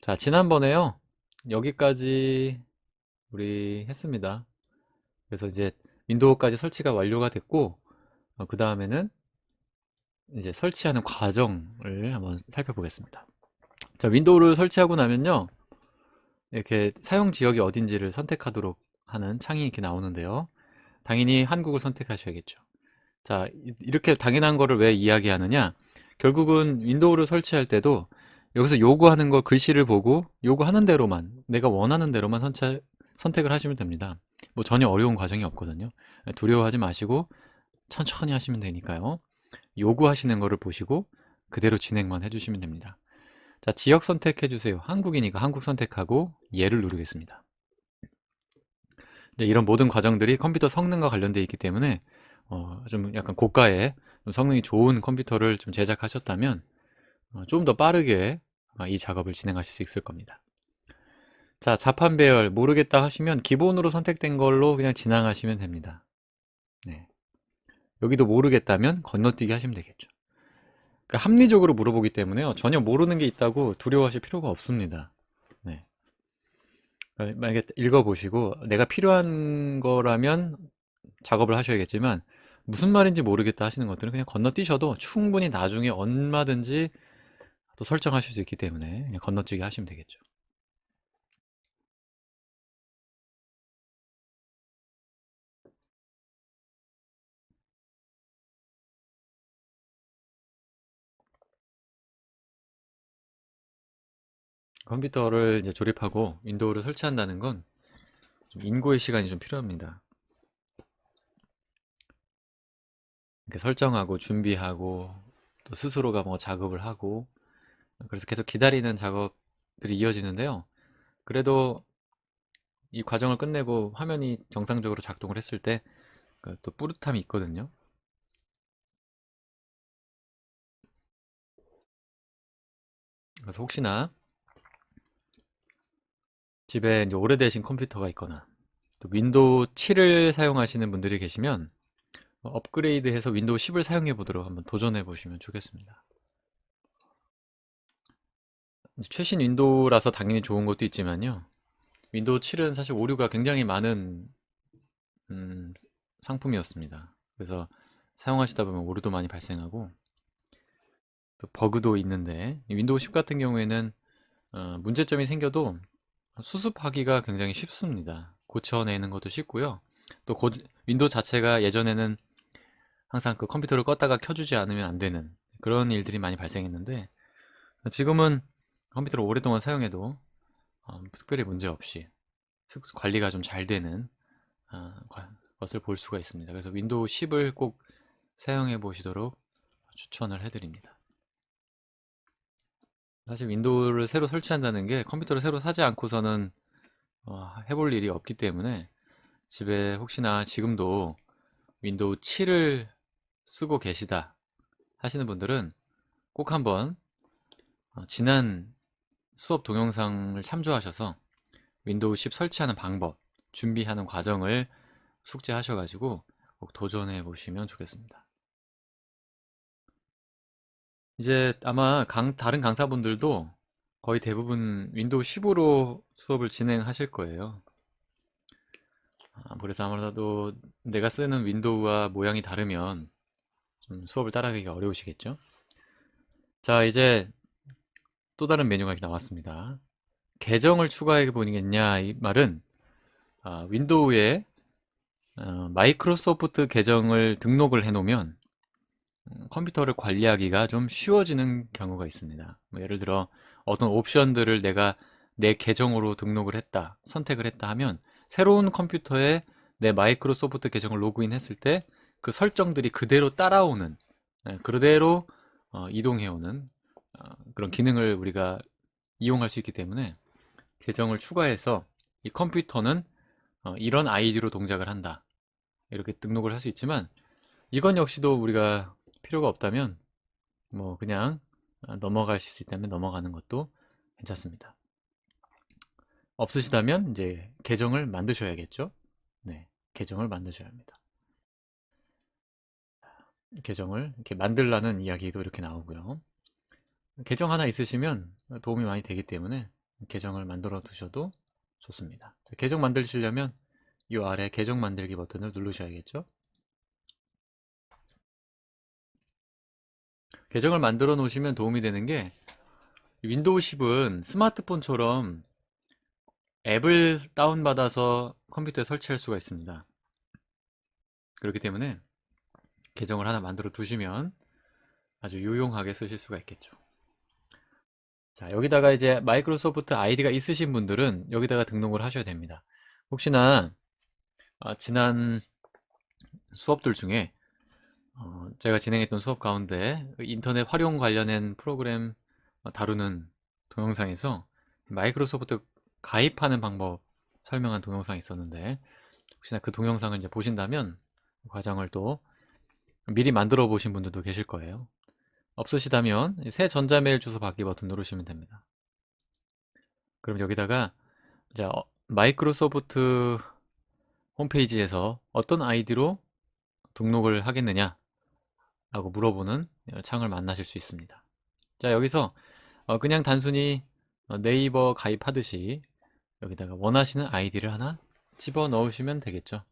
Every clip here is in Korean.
자, 지난번에요. 여기까지 우리 했습니다. 그래서 이제 윈도우까지 설치가 완료가 됐고, 그 다음에는 이제 설치하는 과정을 한번 살펴보겠습니다. 자, 윈도우를 설치하고 나면요. 이렇게 사용 지역이 어딘지를 선택하도록 하는 창이 이렇게 나오는데요. 당연히 한국을 선택하셔야겠죠. 자, 이렇게 당연한 거를 왜 이야기하느냐? 결국은 윈도우를 설치할 때도 여기서 요구하는 걸 글씨를 보고 요구하는 대로만, 내가 원하는 대로만 선택을 하시면 됩니다. 뭐 전혀 어려운 과정이 없거든요. 두려워하지 마시고 천천히 하시면 되니까요. 요구하시는 거를 보시고 그대로 진행만 해주시면 됩니다. 자, 지역 선택해 주세요. 한국이니까 한국 선택하고 얘를 누르겠습니다. 이제 이런 모든 과정들이 컴퓨터 성능과 관련되어 있기 때문에 좀 약간 고가의 좀 성능이 좋은 컴퓨터를 좀 제작하셨다면 좀 더 빠르게 이 작업을 진행하실 수 있을 겁니다. 자, 자판 배열 모르겠다 하시면 기본으로 선택된 걸로 그냥 진행하시면 됩니다. 네. 여기도 모르겠다면 건너뛰기 하시면 되겠죠. 그러니까 합리적으로 물어보기 때문에요. 전혀 모르는 게 있다고 두려워하실 필요가 없습니다. 네. 만약에 읽어보시고 내가 필요한 거라면 작업을 하셔야겠지만 무슨 말인지 모르겠다 하시는 것들은 그냥 건너뛰셔도 충분히 나중에 얼마든지 또 설정하실 수 있기 때문에 그냥 건너뛰기 하시면 되겠죠. 컴퓨터를 이제 조립하고 윈도우를 설치한다는 건 좀 인고의 시간이 좀 필요합니다. 이렇게 설정하고 준비하고 또 스스로가 뭐 작업을 하고 그래서 계속 기다리는 작업들이 이어지는데요. 그래도 이 과정을 끝내고 화면이 정상적으로 작동을 했을 때 또 뿌듯함이 있거든요. 그래서 혹시나 집에 이제 오래되신 컴퓨터가 있거나 또 윈도우 7을 사용하시는 분들이 계시면 업그레이드해서 윈도우 10을 사용해 보도록 한번 도전해 보시면 좋겠습니다. 최신 윈도우라서 당연히 좋은 것도 있지만요. 윈도우 7은 사실 오류가 굉장히 많은 음, 상품이었습니다. 그래서 사용하시다 보면 오류도 많이 발생하고 또 버그도 있는데 윈도우 10 같은 경우에는 문제점이 생겨도 수습하기가 굉장히 쉽습니다. 고쳐내는 것도 쉽고요. 또 윈도우 자체가 예전에는 항상 그 컴퓨터를 껐다가 켜주지 않으면 안 되는 그런 일들이 많이 발생했는데 지금은 컴퓨터를 오랫동안 사용해도 특별히 문제 없이 관리가 좀 잘 되는 것을 볼 수가 있습니다. 그래서 윈도우 10을 꼭 사용해 보시도록 추천을 해드립니다. 사실 윈도우를 새로 설치한다는 게 컴퓨터를 새로 사지 않고서는 해볼 일이 없기 때문에 집에 혹시나 지금도 윈도우 7을 쓰고 계시다 하시는 분들은 꼭 한번 지난 수업 동영상을 참조하셔서 윈도우 10 설치하는 방법, 준비하는 과정을 숙지하셔가지고 꼭 도전해 보시면 좋겠습니다. 이제 아마 다른 강사분들도 거의 대부분 윈도우 10으로 수업을 진행하실 거예요. 그래서 아무래도 내가 쓰는 윈도우와 모양이 다르면 좀 수업을 따라가기 어려우시겠죠? 자, 이제 또 다른 메뉴가 나왔습니다. 계정을 추가해 보겠냐 이 말은 윈도우에 마이크로소프트 계정을 등록을 해 놓으면 컴퓨터를 관리하기가 좀 쉬워지는 경우가 있습니다. 뭐 예를 들어 어떤 옵션들을 내가 내 계정으로 등록을 했다, 선택을 했다 하면 새로운 컴퓨터에 내 마이크로소프트 계정을 로그인했을 때 그 설정들이 그대로 따라오는, 그대로 이동해오는 그런 기능을 우리가 이용할 수 있기 때문에 계정을 추가해서 이 컴퓨터는 이런 아이디로 동작을 한다. 이렇게 등록을 할 수 있지만 이건 역시도 우리가 필요가 없다면 뭐 그냥 넘어가실 수 있다면 넘어가는 것도 괜찮습니다. 없으시다면 이제 계정을 만드셔야겠죠. 네, 계정을 만드셔야 합니다. 계정을 이렇게 만들라는 이야기도 이렇게 나오고요. 계정 하나 있으시면 도움이 많이 되기 때문에 계정을 만들어 두셔도 좋습니다. 자, 계정 만드시려면 이 아래 계정 만들기 버튼을 누르셔야겠죠. 계정을 만들어 놓으시면 도움이 되는 게 윈도우 10은 스마트폰처럼 앱을 다운받아서 컴퓨터에 설치할 수가 있습니다. 그렇기 때문에 계정을 하나 만들어 두시면 아주 유용하게 쓰실 수가 있겠죠. 자, 여기다가 이제 마이크로소프트 아이디가 있으신 분들은 여기다가 등록을 하셔야 됩니다. 혹시나 지난 수업들 중에 제가 진행했던 수업 가운데 인터넷 활용 관련된 프로그램 다루는 동영상에서 마이크로소프트 가입하는 방법 설명한 동영상이 있었는데, 혹시나 그 동영상을 이제 보신다면 과정을 또 미리 만들어 보신 분들도 계실 거예요. 없으시다면 새 전자메일 주소 받기 버튼 누르시면 됩니다. 그럼 여기다가 이제 마이크로소프트 홈페이지에서 어떤 아이디로 등록을 하겠느냐 라고 물어보는 창을 만나실 수 있습니다. 자, 여기서 그냥 단순히 네이버 가입하듯이 여기다가 원하시는 아이디를 하나 집어 넣으시면 되겠죠.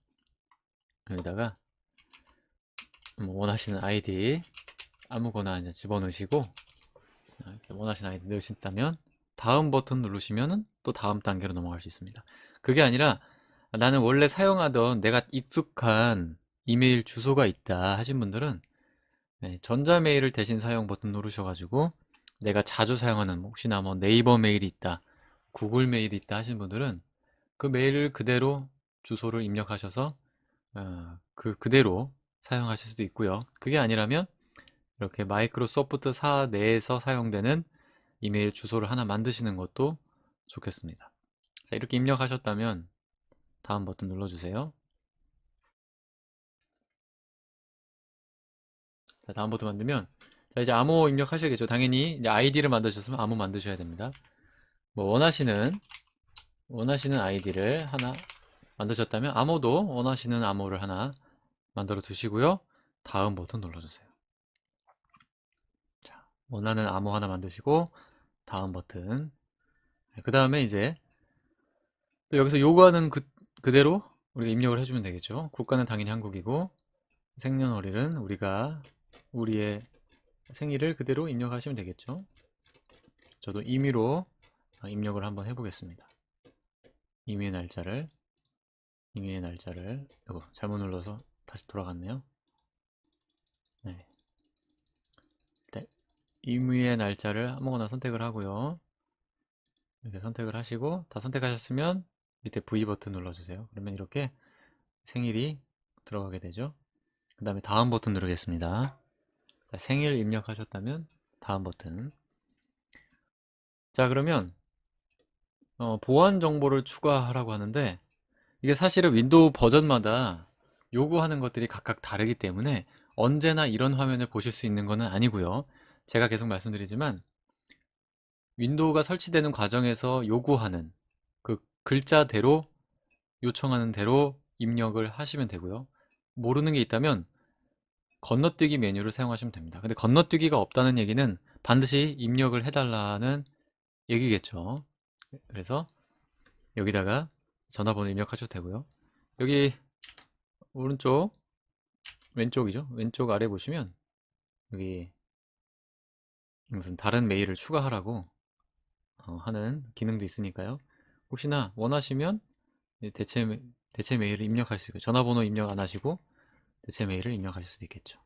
여기다가 뭐 원하시는 아이디 아무거나 이제 집어 넣으시고, 이렇게 원하시는 아이디 넣으신다면 다음 버튼 누르시면 또 다음 단계로 넘어갈 수 있습니다. 그게 아니라 나는 원래 사용하던 내가 익숙한 이메일 주소가 있다 하신 분들은 전자메일을 대신 사용 버튼 누르셔가지고 내가 자주 사용하는 혹시나 뭐 네이버 메일이 있다, 구글 메일이 있다 하신 분들은 그 메일을 그대로 주소를 입력하셔서 그대로 사용하실 수도 있고요. 그게 아니라면 이렇게 마이크로소프트사 내에서 사용되는 이메일 주소를 하나 만드시는 것도 좋겠습니다. 자, 이렇게 입력하셨다면 다음 버튼 눌러주세요. 자, 다음 버튼 만들면 자, 이제 암호 입력하셔야겠죠. 당연히 이제 아이디를 만드셨으면 암호 만드셔야 됩니다. 뭐 원하시는 아이디를 하나 만드셨다면 암호도 원하시는 암호를 하나 만들어 두시고요. 다음 버튼 눌러주세요. 자, 원하는 암호 하나 만드시고 다음 버튼. 그 다음에 이제 또 여기서 요구하는 그대로 우리가 입력을 해주면 되겠죠. 국가는 당연히 한국이고 생년월일은 우리의 생일을 그대로 입력하시면 되겠죠. 저도 임의로 입력을 한번 해보겠습니다. 임의의 날짜를 이거 잘못 눌러서 다시 돌아갔네요. 네. 일단 임의의 날짜를 아무거나 선택을 하고요. 이렇게 선택을 하시고 다 선택하셨으면 밑에 V 버튼 눌러주세요. 그러면 이렇게 생일이 들어가게 되죠. 그 다음에 다음 버튼 누르겠습니다. 자, 생일 입력하셨다면 다음 버튼. 자, 그러면 보안 정보를 추가하라고 하는데 이게 사실은 윈도우 버전마다 요구하는 것들이 각각 다르기 때문에 언제나 이런 화면을 보실 수 있는 것은 아니고요. 제가 계속 말씀드리지만 윈도우가 설치되는 과정에서 요구하는 그 글자대로 요청하는 대로 입력을 하시면 되고요. 모르는 게 있다면 건너뛰기 메뉴를 사용하시면 됩니다. 근데 건너뛰기가 없다는 얘기는 반드시 입력을 해달라는 얘기겠죠. 그래서 여기다가 전화번호 입력하셔도 되고요. 여기 오른쪽 왼쪽이죠. 왼쪽 아래 보시면 여기 무슨 다른 메일을 추가하라고 하는 기능도 있으니까요. 혹시나 원하시면 대체 메일을 입력할 수 있고 전화번호 입력 안 하시고 대체 메일을 입력하실 수도 있겠죠.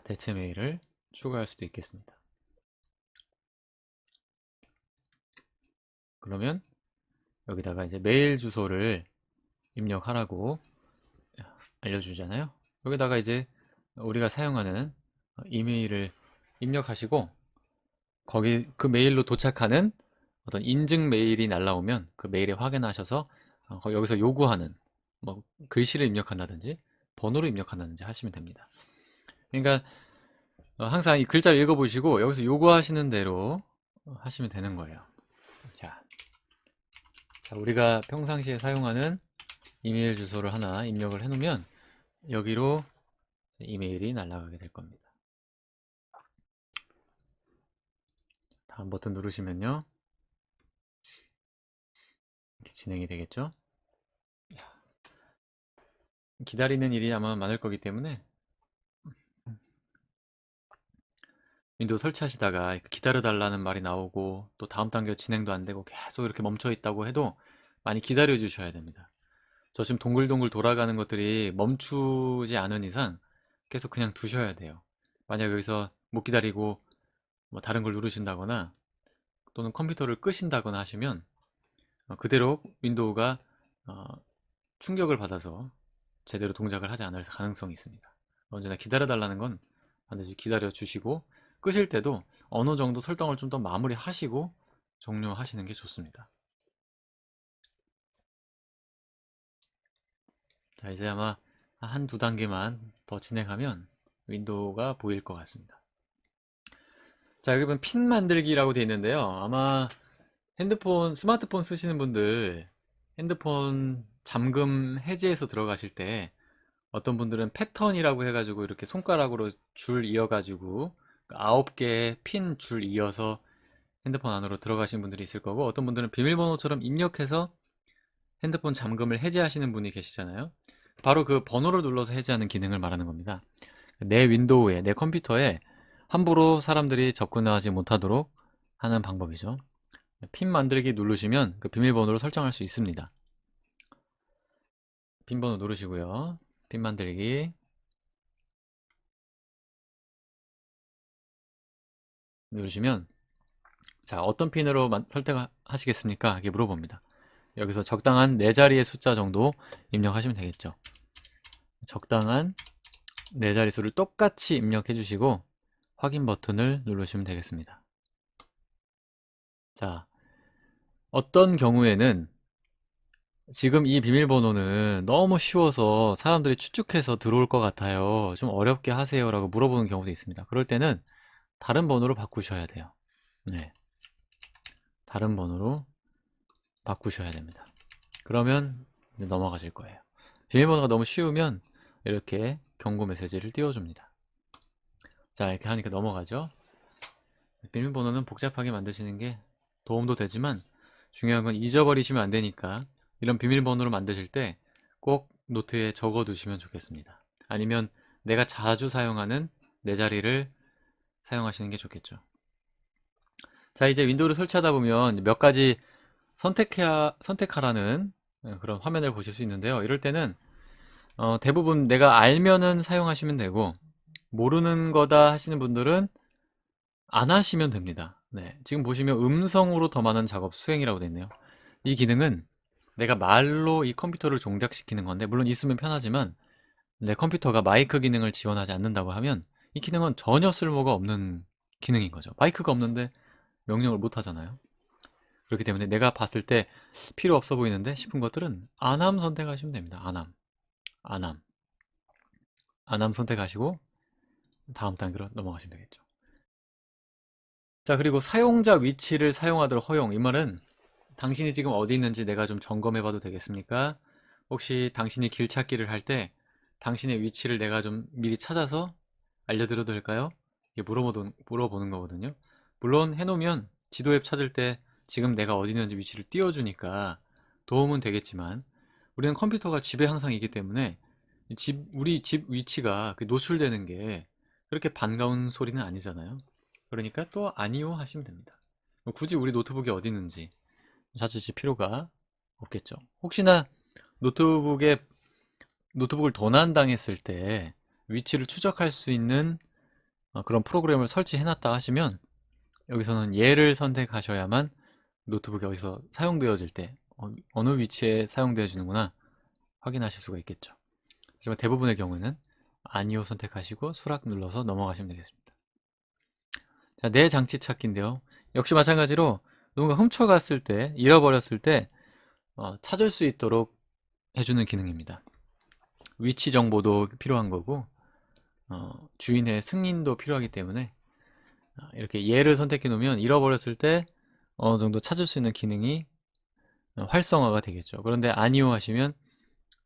대체 메일을 추가할 수도 있겠습니다. 그러면 여기다가 이제 메일 주소를 입력하라고 알려주잖아요. 여기다가 이제 우리가 사용하는 이메일을 입력하시고 거기 그 메일로 도착하는 어떤 인증 메일이 날라오면 그 메일에 확인하셔서 여기서 요구하는 뭐 글씨를 입력한다든지 번호를 입력한다든지 하시면 됩니다. 그러니까 항상 이 글자를 읽어보시고 여기서 요구하시는 대로 하시면 되는 거예요. 자, 우리가 평상시에 사용하는 이메일 주소를 하나 입력을 해놓으면 여기로 이메일이 날아가게 될 겁니다. 다음 버튼 누르시면요, 이렇게 진행이 되겠죠. 기다리는 일이 아마 많을 거기 때문에 윈도우 설치하시다가 기다려달라는 말이 나오고 또 다음 단계 진행도 안 되고 계속 이렇게 멈춰 있다고 해도 많이 기다려 주셔야 됩니다. 저 지금 동글동글 돌아가는 것들이 멈추지 않은 이상 계속 그냥 두셔야 돼요. 만약 여기서 못 기다리고 뭐 다른 걸 누르신다거나 또는 컴퓨터를 끄신다거나 하시면 그대로 윈도우가 어, 충격을 받아서 제대로 동작을 하지 않을 가능성이 있습니다. 언제나 기다려 달라는 건 반드시 기다려 주시고, 끄실 때도 어느 정도 설정을 좀 더 마무리 하시고 종료하시는 게 좋습니다. 자, 이제 아마 한 두 단계만 더 진행하면 윈도우가 보일 것 같습니다. 자, 여기 보면 핀 만들기라고 되어 있는데요. 아마 스마트폰 쓰시는 분들 핸드폰 잠금 해제해서 들어가실 때 어떤 분들은 패턴이라고 해가지고 이렇게 손가락으로 줄 이어가지고 9개의 핀 줄 이어서 핸드폰 안으로 들어가신 분들이 있을 거고, 어떤 분들은 비밀번호처럼 입력해서 핸드폰 잠금을 해제하시는 분이 계시잖아요. 바로 그 번호를 눌러서 해제하는 기능을 말하는 겁니다. 내 윈도우에, 내 컴퓨터에 함부로 사람들이 접근하지 못하도록 하는 방법이죠. 핀 만들기 누르시면 그 비밀번호를 설정할 수 있습니다. 핀 번호 누르시고요. 핀 만들기 누르시면, 자, 어떤 핀으로 선택하시겠습니까? 이렇게 물어봅니다. 여기서 적당한 4자리의 숫자 정도 입력하시면 되겠죠. 적당한 4자릿수를 똑같이 입력해 주시고 확인 버튼을 누르시면 되겠습니다. 자, 어떤 경우에는 지금 이 비밀번호는 너무 쉬워서 사람들이 추측해서 들어올 것 같아요, 좀 어렵게 하세요 라고 물어보는 경우도 있습니다. 그럴 때는 다른 번호로 바꾸셔야 돼요. 네, 다른 번호로 바꾸셔야 됩니다. 그러면 이제 넘어가실 거예요. 비밀번호가 너무 쉬우면 이렇게 경고 메시지를 띄워줍니다. 자, 이렇게 하니까 넘어가죠. 비밀번호는 복잡하게 만드시는 게 도움도 되지만 중요한 건 잊어버리시면 안 되니까 이런 비밀번호를 만드실 때 꼭 노트에 적어 두시면 좋겠습니다. 아니면 내가 자주 사용하는 네 자리를 사용하시는 게 좋겠죠. 자, 이제 윈도우를 설치하다 보면 몇 가지 선택하라는 그런 화면을 보실 수 있는데요. 이럴 때는 대부분 내가 알면은 사용하시면 되고, 모르는 거다 하시는 분들은 안 하시면 됩니다. 네, 지금 보시면 음성으로 더 많은 작업 수행이라고 되어 있네요. 이 기능은 내가 말로 이 컴퓨터를 종작시키는 건데, 물론 있으면 편하지만 내 컴퓨터가 마이크 기능을 지원하지 않는다고 하면 이 기능은 전혀 쓸모가 없는 기능인 거죠. 마이크가 없는데 명령을 못 하잖아요. 그렇기 때문에 내가 봤을 때 필요 없어 보이는데 싶은 것들은 안함 선택하시면 됩니다. 안함, 안함 선택하시고 다음 단계로 넘어가시면 되겠죠. 자, 그리고 사용자 위치를 사용하도록 허용. 이 말은 당신이 지금 어디 있는지 내가 좀 점검해 봐도 되겠습니까? 혹시 당신이 길 찾기를 할 때 당신의 위치를 내가 좀 미리 찾아서 알려드려도 될까요? 이게 물어보는 거거든요. 물론 해놓으면 지도 앱 찾을 때 지금 내가 어디 있는지 위치를 띄워주니까 도움은 되겠지만, 우리는 컴퓨터가 집에 항상 있기 때문에 우리 집 위치가 노출되는 게 그렇게 반가운 소리는 아니잖아요. 그러니까 또 아니요 하시면 됩니다. 굳이 우리 노트북이 어디 있는지 찾으실 필요가 없겠죠. 혹시나 노트북에 노트북을 도난당했을 때 위치를 추적할 수 있는 그런 프로그램을 설치해 놨다 하시면 여기서는 얘를 선택하셔야만 노트북이 어디서 사용되어질 때 어느 위치에 사용되어지는구나 확인하실 수가 있겠죠. 하지만 대부분의 경우는 아니요 선택하시고 수락 눌러서 넘어가시면 되겠습니다. 자, 내 장치 찾기인데요. 역시 마찬가지로 누군가 훔쳐갔을 때, 잃어버렸을 때 찾을 수 있도록 해주는 기능입니다. 위치 정보도 필요한 거고 주인의 승인도 필요하기 때문에 이렇게 얘를 선택해 놓으면 잃어버렸을 때 어느 정도 찾을 수 있는 기능이 활성화가 되겠죠. 그런데 아니요 하시면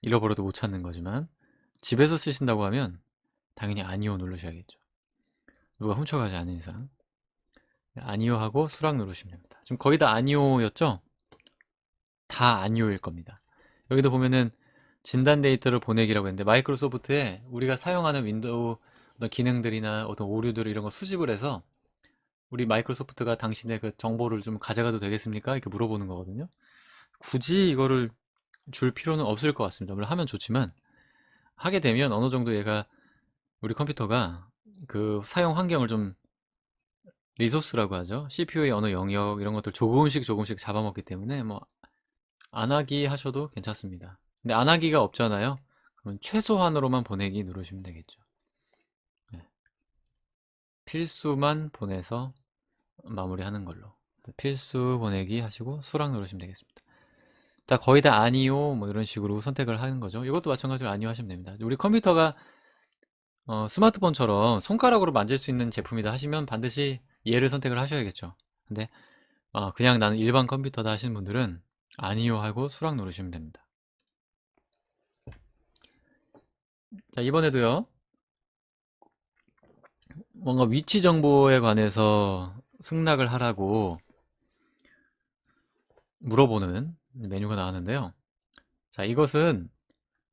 잃어버려도 못 찾는 거지만, 집에서 쓰신다고 하면 당연히 아니요 누르셔야겠죠. 누가 훔쳐가지 않은 이상. 아니요 하고 수락 누르시면 됩니다. 지금 거의 다 아니요였죠? 다 아니요일 겁니다. 여기도 보면은 진단 데이터를 보내기라고 했는데 마이크로소프트에 우리가 사용하는 윈도우 어떤 기능들이나 어떤 오류들 이런 거 수집을 해서 우리 마이크로소프트가 당신의 그 정보를 좀 가져가도 되겠습니까? 이렇게 물어보는 거거든요. 굳이 이거를 줄 필요는 없을 것 같습니다. 물론 하면 좋지만 하게 되면 어느 정도 얘가 우리 컴퓨터가 그 사용 환경을 좀 리소스라고 하죠. CPU의 어느 영역 이런 것들 조금씩 조금씩 잡아먹기 때문에 뭐 안 하기 하셔도 괜찮습니다. 근데 안 하기가 없잖아요. 그러면 최소한으로만 보내기 누르시면 되겠죠. 네. 필수만 보내서 마무리하는 걸로. 필수 보내기 하시고 수락 누르시면 되겠습니다. 자, 거의 다 아니요 뭐 이런 식으로 선택을 하는 거죠. 이것도 마찬가지로 아니요 하시면 됩니다. 우리 컴퓨터가 스마트폰처럼 손가락으로 만질 수 있는 제품이다 하시면 반드시 얘를 선택을 하셔야겠죠. 근데 그냥 나는 일반 컴퓨터다 하시는 분들은 아니요 하고 수락 누르시면 됩니다. 자, 이번에도요. 뭔가 위치 정보에 관해서 승낙을 하라고 물어보는 메뉴가 나왔는데요. 자, 이것은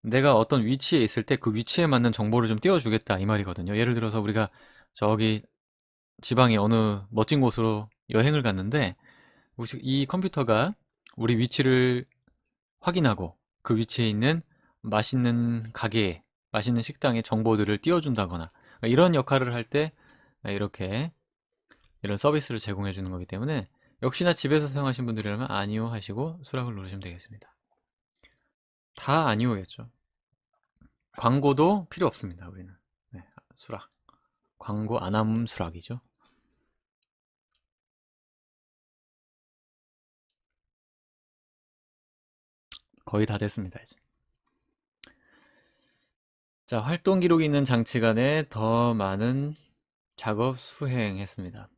내가 어떤 위치에 있을 때 그 위치에 맞는 정보를 좀 띄워주겠다 이 말이거든요. 예를 들어서 우리가 저기 지방의 어느 멋진 곳으로 여행을 갔는데 혹시 이 컴퓨터가 우리 위치를 확인하고 그 위치에 있는 맛있는 가게, 맛있는 식당의 정보들을 띄워준다거나 이런 역할을 할 때 이렇게 이런 서비스를 제공해 주는 거기 때문에 역시나 집에서 사용하신 분들이라면 아니요 하시고 수락을 누르시면 되겠습니다. 다 아니요겠죠. 광고도 필요 없습니다. 우리는. 네, 수락. 광고 안함 수락이죠. 거의 다 됐습니다. 이제. 자, 활동 기록이 있는 장치 간에 더 많은 작업 수행했습니다.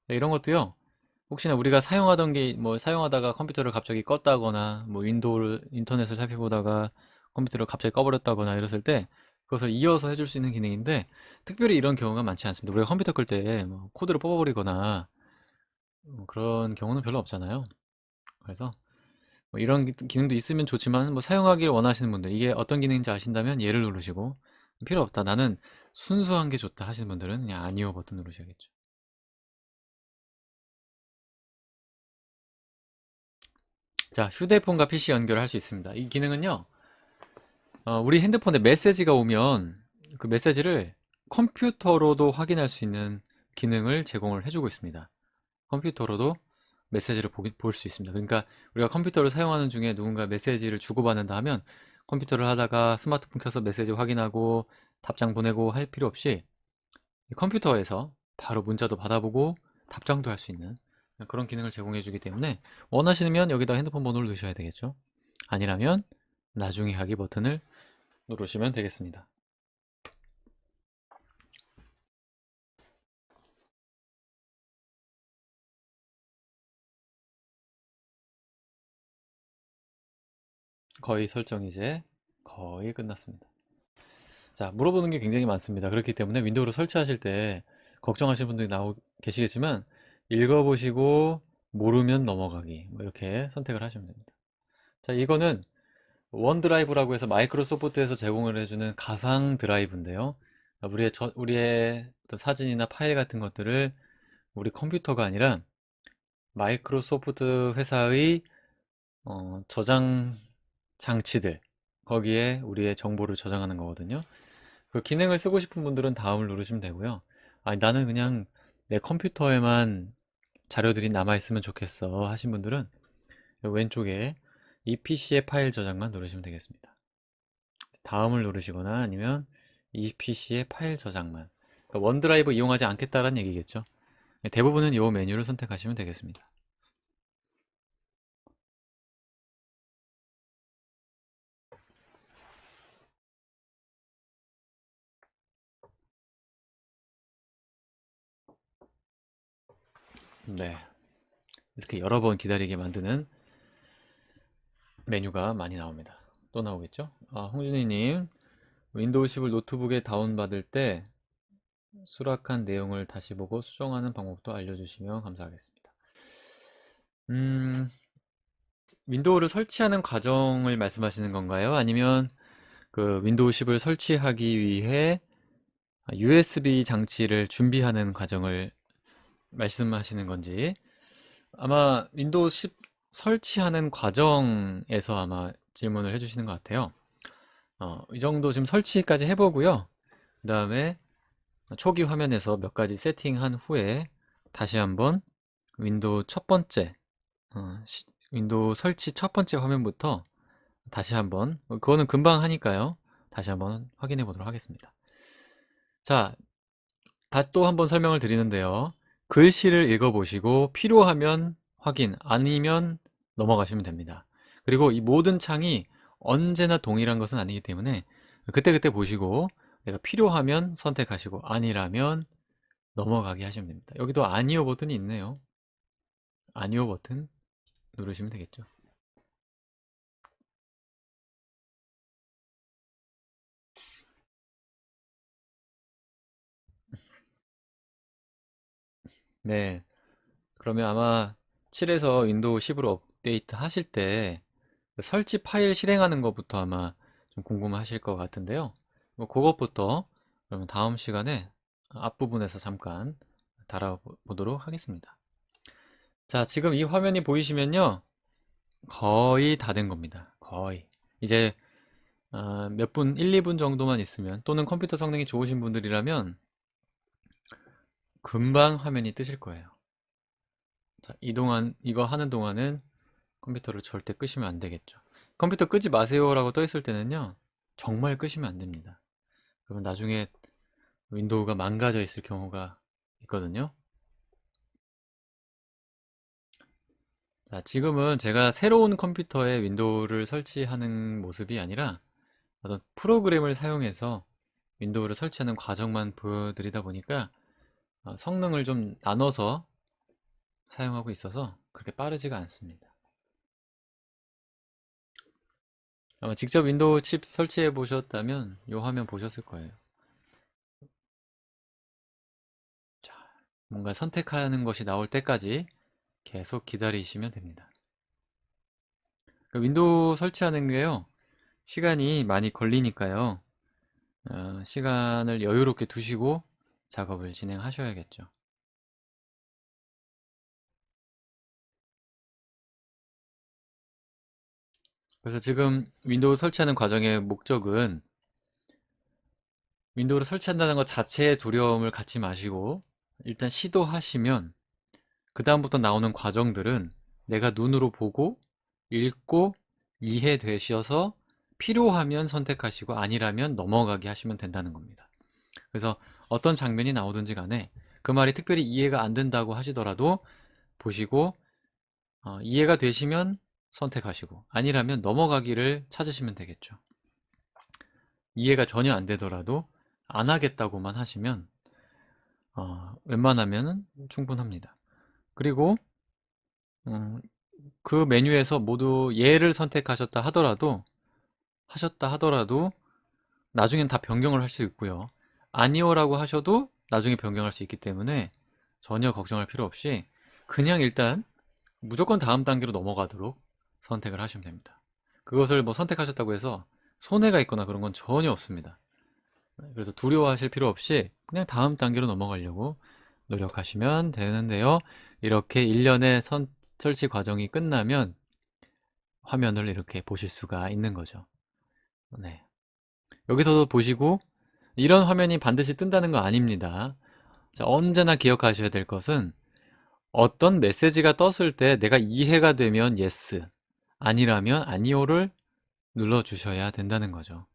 네, 이런 것도요. 혹시나 우리가 사용하던 게 뭐 사용하다가 컴퓨터를 갑자기 껐다거나 뭐 윈도우를 인터넷을 살펴보다가 컴퓨터를 갑자기 꺼버렸다거나 이랬을 때 그것을 이어서 해줄 수 있는 기능인데 특별히 이런 경우가 많지 않습니다. 우리가 컴퓨터 끌 때 뭐 코드를 뽑아버리거나 그런 경우는 별로 없잖아요. 그래서 뭐 이런 기능도 있으면 좋지만 뭐 사용하기를 원하시는 분들 이게 어떤 기능인지 아신다면 얘를 누르시고 필요 없다 나는 순수한 게 좋다 하시는 분들은 그냥 아니오 버튼 누르셔야겠죠. 자, 휴대폰과 PC 연결할 수 있습니다. 이 기능은요, 우리 핸드폰에 메시지가 오면 그 메시지를 컴퓨터로도 확인할 수 있는 기능을 제공을 해주고 있습니다. 컴퓨터로도 메시지를 볼 수 있습니다. 그러니까 우리가 컴퓨터를 사용하는 중에 누군가 메시지를 주고받는다 하면 컴퓨터를 하다가 스마트폰 켜서 메시지 확인하고 답장 보내고 할 필요 없이 컴퓨터에서 바로 문자도 받아보고 답장도 할 수 있는 그런 기능을 제공해 주기 때문에 원하시면 여기다 핸드폰 번호를 넣으셔야 되겠죠. 아니라면 나중에 하기 버튼을 누르시면 되겠습니다. 거의 설정이 이제 거의 끝났습니다. 자, 물어보는 게 굉장히 많습니다. 그렇기 때문에 윈도우를 설치하실 때 걱정하시는 분들이 계시겠지만 읽어보시고 모르면 넘어가기 뭐 이렇게 선택을 하시면 됩니다. 자, 이거는 원드라이브라고 해서 마이크로소프트에서 제공을 해주는 가상 드라이브인데요. 우리의 어떤 사진이나 파일 같은 것들을 우리 컴퓨터가 아니라 마이크로소프트 회사의 저장 장치들 거기에 우리의 정보를 저장하는 거거든요. 그 기능을 쓰고 싶은 분들은 다음을 누르시면 되고요. 아니, 나는 그냥 내 컴퓨터에만 자료들이 남아있으면 좋겠어 하신 분들은 왼쪽에 이 PC의 파일 저장만 누르시면 되겠습니다. 다음을 누르시거나 아니면 이 PC의 파일 저장만 그러니까 원드라이브 이용하지 않겠다라는 얘기겠죠. 대부분은 이 메뉴를 선택하시면 되겠습니다. 네, 이렇게 여러 번 기다리게 만드는 메뉴가 많이 나옵니다. 또 나오겠죠? 홍준희님, 윈도우 10을 노트북에 다운받을 때 수락한 내용을 다시 보고 수정하는 방법도 알려주시면 감사하겠습니다. 윈도우를 설치하는 과정을 말씀하시는 건가요? 아니면 그 윈도우 10을 설치하기 위해 USB 장치를 준비하는 과정을 말씀하시는 건지. 아마 윈도우 10 설치하는 과정에서 아마 질문을 해주시는 것 같아요. 이 정도 지금 설치까지 해보고요. 그 다음에 초기 화면에서 몇 가지 세팅한 후에 다시 한번 윈도우 첫 번째, 윈도우 설치 첫 번째 화면부터 다시 한번, 그거는 금방 하니까요. 다시 한번 확인해 보도록 하겠습니다. 자, 또 한번 설명을 드리는데요. 글씨를 읽어보시고 필요하면 확인, 아니면 넘어가시면 됩니다. 그리고 이 모든 창이 언제나 동일한 것은 아니기 때문에 그때그때 보시고 내가 필요하면 선택하시고 아니라면 넘어가게 하시면 됩니다. 여기도 아니오 버튼이 있네요. 아니오 버튼 누르시면 되겠죠. 네, 그러면 아마 7에서 윈도우 10으로 업데이트 하실 때 설치 파일 실행하는 것부터 아마 좀 궁금하실 것 같은데요. 뭐 그것부터 그러면 다음 시간에 앞부분에서 잠깐 달아보도록 하겠습니다. 자, 지금 이 화면이 보이시면요. 거의 다 된 겁니다. 거의. 이제 몇 분, 1, 2분 정도만 있으면 또는 컴퓨터 성능이 좋으신 분들이라면 금방 화면이 뜨실 거예요. 자, 이거 하는 동안은 컴퓨터를 절대 끄시면 안 되겠죠. 컴퓨터 끄지 마세요라고 떠 있을 때는요. 정말 끄시면 안 됩니다. 그러면 나중에 윈도우가 망가져 있을 경우가 있거든요. 자, 지금은 제가 새로운 컴퓨터에 윈도우를 설치하는 모습이 아니라 어떤 프로그램을 사용해서 윈도우를 설치하는 과정만 보여드리다 보니까 성능을 좀 나눠서 사용하고 있어서 그렇게 빠르지가 않습니다. 아마 직접 윈도우 칩 설치해 보셨다면 이 화면 보셨을 거예요. 자, 뭔가 선택하는 것이 나올 때까지 계속 기다리시면 됩니다. 윈도우 설치하는 게요, 시간이 많이 걸리니까요. 시간을 여유롭게 두시고 작업을 진행하셔야겠죠. 그래서 지금 윈도우 설치하는 과정의 목적은 윈도우를 설치한다는 것 자체의 두려움을 갖지 마시고 일단 시도하시면 그 다음부터 나오는 과정들은 내가 눈으로 보고 읽고 이해되셔서 필요하면 선택하시고 아니라면 넘어가게 하시면 된다는 겁니다. 그래서 어떤 장면이 나오든지 간에 그 말이 특별히 이해가 안 된다고 하시더라도 보시고 이해가 되시면 선택하시고 아니라면 넘어가기를 찾으시면 되겠죠. 이해가 전혀 안 되더라도 안 하겠다고만 하시면 웬만하면 충분합니다. 그리고 그 메뉴에서 모두 예를 선택하셨다 하더라도 나중엔 다 변경을 할 수 있고요. 아니오라고 하셔도 나중에 변경할 수 있기 때문에 전혀 걱정할 필요 없이 그냥 일단 무조건 다음 단계로 넘어가도록 선택을 하시면 됩니다. 그것을 뭐 선택하셨다고 해서 손해가 있거나 그런 건 전혀 없습니다. 그래서 두려워하실 필요 없이 그냥 다음 단계로 넘어가려고 노력하시면 되는데요. 이렇게 1년의 설치 과정이 끝나면 화면을 이렇게 보실 수가 있는 거죠. 네. 여기서도 보시고 이런 화면이 반드시 뜬다는 거 아닙니다. 자, 언제나 기억하셔야 될 것은 어떤 메시지가 떴을 때 내가 이해가 되면 yes, 아니라면 아니오를 눌러주셔야 된다는 거죠.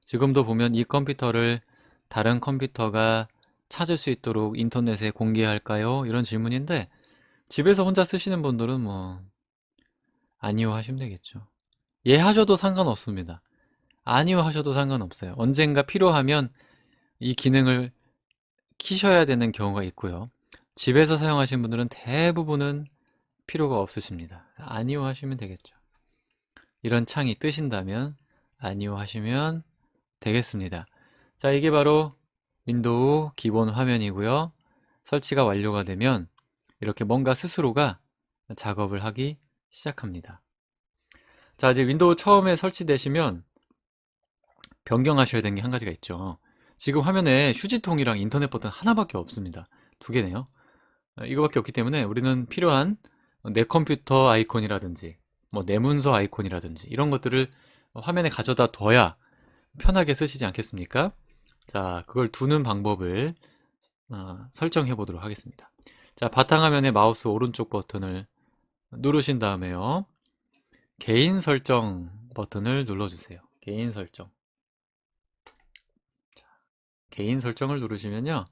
지금도 보면 이 컴퓨터를 다른 컴퓨터가 찾을 수 있도록 인터넷에 공개할까요? 이런 질문인데 집에서 혼자 쓰시는 분들은 뭐 아니요 하시면 되겠죠. 예 하셔도 상관없습니다. 아니요 하셔도 상관없어요. 언젠가 필요하면 이 기능을 키셔야 되는 경우가 있고요. 집에서 사용하시는 분들은 대부분은 필요가 없으십니다. 아니요 하시면 되겠죠. 이런 창이 뜨신다면 아니요 하시면 되겠습니다. 자, 이게 바로 윈도우 기본 화면이고요. 설치가 완료가 되면 이렇게 뭔가 스스로가 작업을 하기 시작합니다. 자, 이제 윈도우 처음에 설치되시면 변경하셔야 되는 게 한 가지가 있죠. 지금 화면에 휴지통이랑 인터넷 버튼 하나밖에 없습니다. 두 개네요. 이거밖에 없기 때문에 우리는 필요한 내 컴퓨터 아이콘이라든지 내 문서 아이콘이라든지 이런 것들을 화면에 가져다 둬야 편하게 쓰시지 않겠습니까? 자, 그걸 두는 방법을 설정해 보도록 하겠습니다. 자, 바탕화면에 마우스 오른쪽 버튼을 누르신 다음에요. 개인 설정 버튼을 눌러주세요. 개인 설정. 개인 설정을 누르시면요.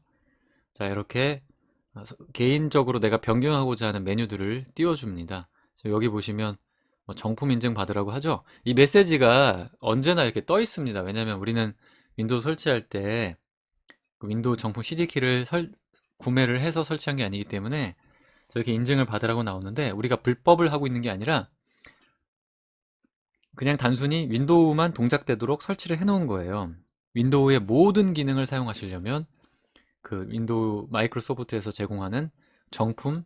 자, 이렇게 개인적으로 내가 변경하고자 하는 메뉴들을 띄워줍니다. 여기 보시면 정품 인증 받으라고 하죠. 이 메시지가 언제나 이렇게 떠 있습니다. 왜냐하면 우리는 윈도우 설치할 때 윈도우 정품 CD키를 구매를 해서 설치한 게 아니기 때문에 저렇게 인증을 받으라고 나오는데, 우리가 불법을 하고 있는 게 아니라 그냥 단순히 윈도우만 동작되도록 설치를 해 놓은 거예요. 윈도우의 모든 기능을 사용하시려면 그 윈도우 마이크로소프트에서 제공하는 정품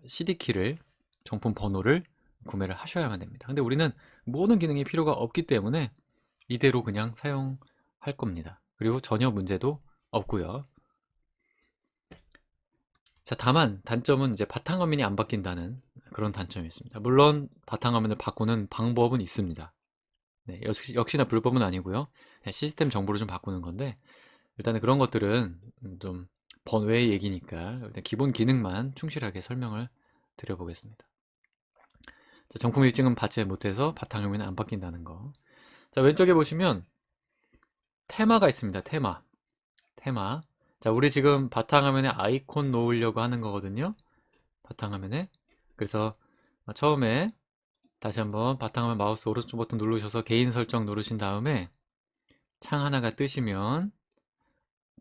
CD키를, 정품 번호를 구매를 하셔야만 됩니다. 근데 우리는 모든 기능이 필요가 없기 때문에 이대로 그냥 사용할 겁니다. 그리고 전혀 문제도 없고요. 자, 다만 단점은 이제 바탕화면이 안 바뀐다는 그런 단점이 있습니다. 물론 바탕화면을 바꾸는 방법은 있습니다. 네, 역시나 불법은 아니고요. 시스템 정보를 좀 바꾸는 건데, 일단은 그런 것들은 좀 번외의 얘기니까 일단 기본 기능만 충실하게 설명을 드려보겠습니다. 자, 정품 일증은 받지 못해서 바탕화면이 안 바뀐다는 거. 자, 왼쪽에 보시면 테마가 있습니다. 테마. 자, 우리 지금 바탕화면에 아이콘 놓으려고 하는 거거든요. 바탕화면에. 그래서 처음에 다시 한번 바탕화면 마우스 오른쪽 버튼 누르셔서 개인 설정 누르신 다음에 창 하나가 뜨시면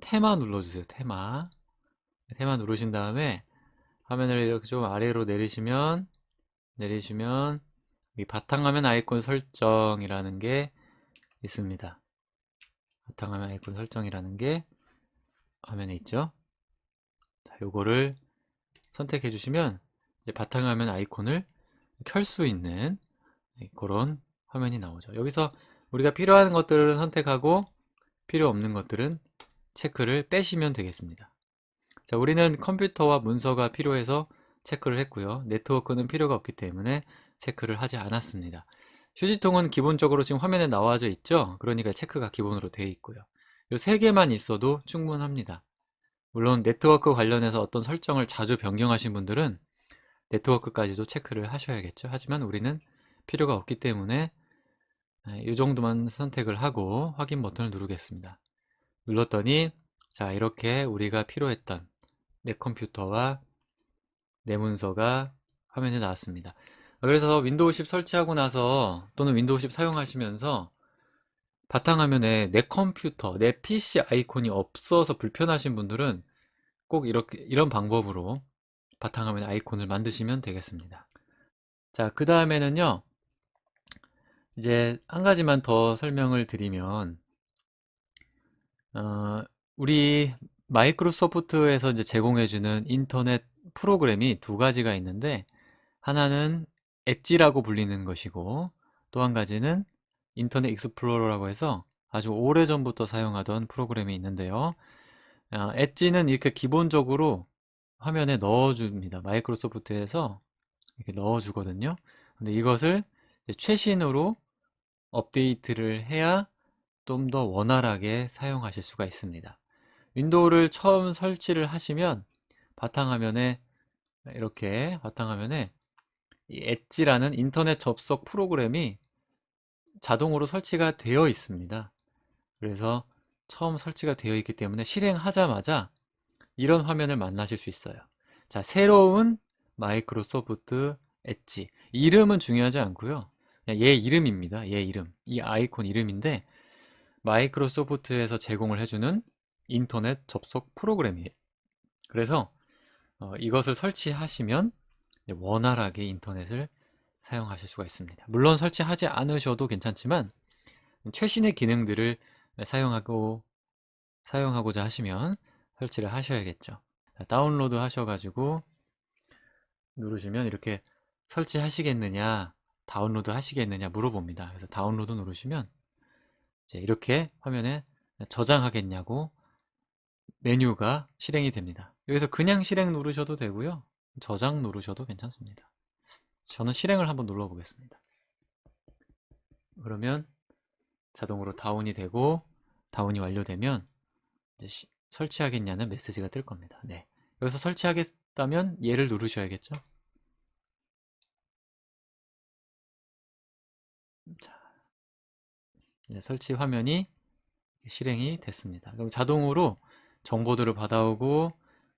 테마 눌러주세요. 테마 누르신 다음에 화면을 이렇게 좀 아래로 내리시면 이 바탕화면 아이콘 설정이라는 게 있습니다. 바탕화면 아이콘 설정이라는 게 화면에 있죠. 자, 요거를 선택해 주시면 이제 바탕화면 아이콘을 켤 수 있는 그런 화면이 나오죠. 여기서 우리가 필요한 것들은 선택하고 필요 없는 것들은 체크를 빼시면 되겠습니다. 자, 우리는 컴퓨터와 문서가 필요해서 체크를 했고요. 네트워크는 필요가 없기 때문에 체크를 하지 않았습니다. 휴지통은 기본적으로 지금 화면에 나와져 있죠. 그러니까 체크가 기본으로 되어 있고요. 이 세 개만 있어도 충분합니다. 물론 네트워크 관련해서 어떤 설정을 자주 변경하신 분들은 네트워크까지도 체크를 하셔야겠죠. 하지만 우리는 필요가 없기 때문에 이 정도만 선택을 하고 확인 버튼을 누르겠습니다. 눌렀더니 자, 이렇게 우리가 필요했던 내 컴퓨터와 내 문서가 화면에 나왔습니다. 그래서 윈도우 10 설치하고 나서 또는 윈도우 10 사용하시면서 바탕화면에 내 컴퓨터, 내 PC 아이콘이 없어서 불편하신 분들은 꼭 이런 방법으로 바탕화면 아이콘을 만드시면 되겠습니다. 자, 그 다음에는요, 이제 한 가지만 더 설명을 드리면, 우리 마이크로소프트에서 이제 제공해주는 인터넷 프로그램이 두 가지가 있는데, 하나는 엣지라고 불리는 것이고, 또 한 가지는 인터넷 익스플로러라고 해서 아주 오래전부터 사용하던 프로그램이 있는데요. 엣지는 이렇게 기본적으로 화면에 넣어줍니다. 마이크로소프트에서 이렇게 넣어주거든요. 근데 이것을 최신으로 업데이트를 해야 좀 더 원활하게 사용하실 수가 있습니다. 윈도우를 처음 설치를 하시면 바탕화면에 이렇게 바탕화면에 이 엣지라는 인터넷 접속 프로그램이 자동으로 설치가 되어 있습니다. 그래서 처음 설치가 되어 있기 때문에 실행하자마자 이런 화면을 만나실 수 있어요. 자, 새로운 마이크로소프트 엣지. 이름은 중요하지 않고요. 그냥 얘 이름입니다. 얘 이름. 이 아이콘 이름인데 마이크로소프트에서 제공을 해주는 인터넷 접속 프로그램이에요. 그래서 이것을 설치하시면 원활하게 인터넷을 사용하실 수가 있습니다. 물론 설치하지 않으셔도 괜찮지만 최신의 기능들을 사용하고 사용하고자 하시면 설치를 하셔야겠죠. 다운로드 하셔가지고 누르시면 이렇게 설치하시겠느냐, 다운로드 하시겠느냐 물어봅니다. 그래서 다운로드 누르시면 이제 이렇게 화면에 저장하겠냐고 메뉴가 실행이 됩니다. 여기서 그냥 실행 누르셔도 되고요. 저장 누르셔도 괜찮습니다. 저는 실행을 한번 눌러 보겠습니다. 그러면 자동으로 다운이 되고, 다운이 완료되면 이제 설치하겠냐는 메시지가 뜰 겁니다. 네. 여기서 설치하겠다면 얘를 누르셔야겠죠. 자, 이제 설치 화면이 실행이 됐습니다. 그럼 자동으로 정보들을 받아오고,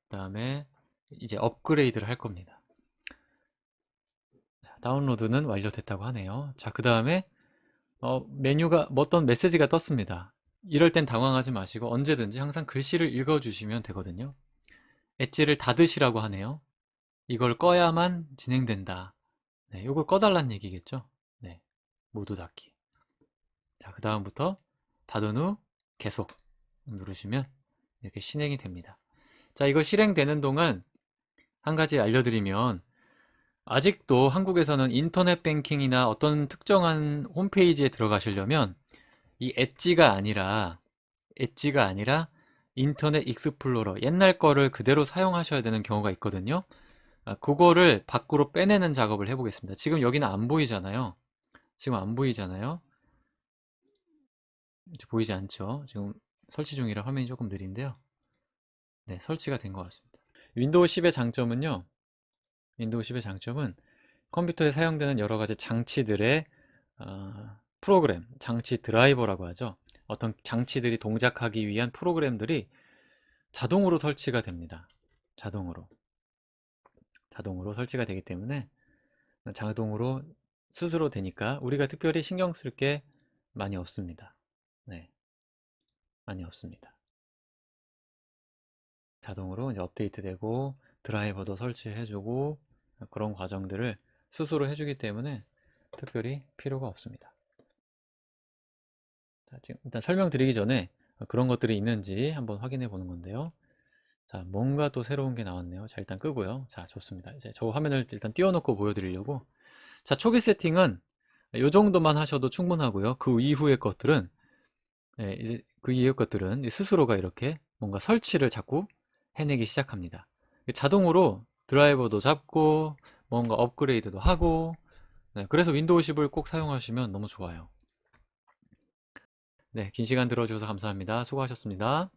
그 다음에 이제 업그레이드를 할 겁니다. 자, 다운로드는 완료됐다고 하네요. 자, 그 다음에 메뉴가 어떤 메시지가 떴습니다. 이럴 땐 당황하지 마시고 언제든지 항상 글씨를 읽어주시면 되거든요. 엣지를 닫으시라고 하네요. 이걸 꺼야만 진행된다. 네, 이걸 꺼달란 얘기겠죠. 네, 모두 닫기. 자, 그 다음부터 닫은 후 계속 누르시면 이렇게 실행이 됩니다. 자, 이거 실행되는 동안 한 가지 알려드리면, 아직도 한국에서는 인터넷 뱅킹이나 어떤 특정한 홈페이지에 들어가시려면 이 엣지가 아니라 인터넷 익스플로러 옛날 거를 그대로 사용하셔야 되는 경우가 있거든요. 그거를 밖으로 빼내는 작업을 해보겠습니다. 지금 여기는 안 보이잖아요. 지금 안 보이잖아요. 이제 보이지 않죠. 지금 설치 중이라 화면이 조금 느린데요. 네, 설치가 된 것 같습니다. 윈도우 10의 장점은요. 윈도우 10의 장점은 컴퓨터에 사용되는 여러 가지 장치들의 프로그램, 장치 드라이버라고 하죠. 어떤 장치들이 동작하기 위한 프로그램들이 자동으로 설치가 됩니다. 자동으로 설치가 되기 때문에 자동으로 스스로 되니까 우리가 특별히 신경 쓸 게 많이 없습니다. 네, 많이 없습니다. 자동으로 이제 업데이트되고 드라이버도 설치해주고 그런 과정들을 스스로 해주기 때문에 특별히 필요가 없습니다. 자, 지금 일단 설명드리기 전에 그런 것들이 있는지 한번 확인해 보는 건데요. 자, 뭔가 또 새로운 게 나왔네요. 자, 일단 끄고요. 자, 좋습니다. 이제 저 화면을 일단 띄워놓고 보여드리려고. 자, 초기 세팅은 이 정도만 하셔도 충분하고요. 그 이후의 것들은 이제 그 이후의 것들은 스스로가 이렇게 뭔가 설치를 자꾸 해내기 시작합니다. 자동으로 드라이버도 잡고 뭔가 업그레이드도 하고, 네, 그래서 윈도우 10을 꼭 사용하시면 너무 좋아요. 네, 긴 시간 들어주셔서 감사합니다. 수고하셨습니다.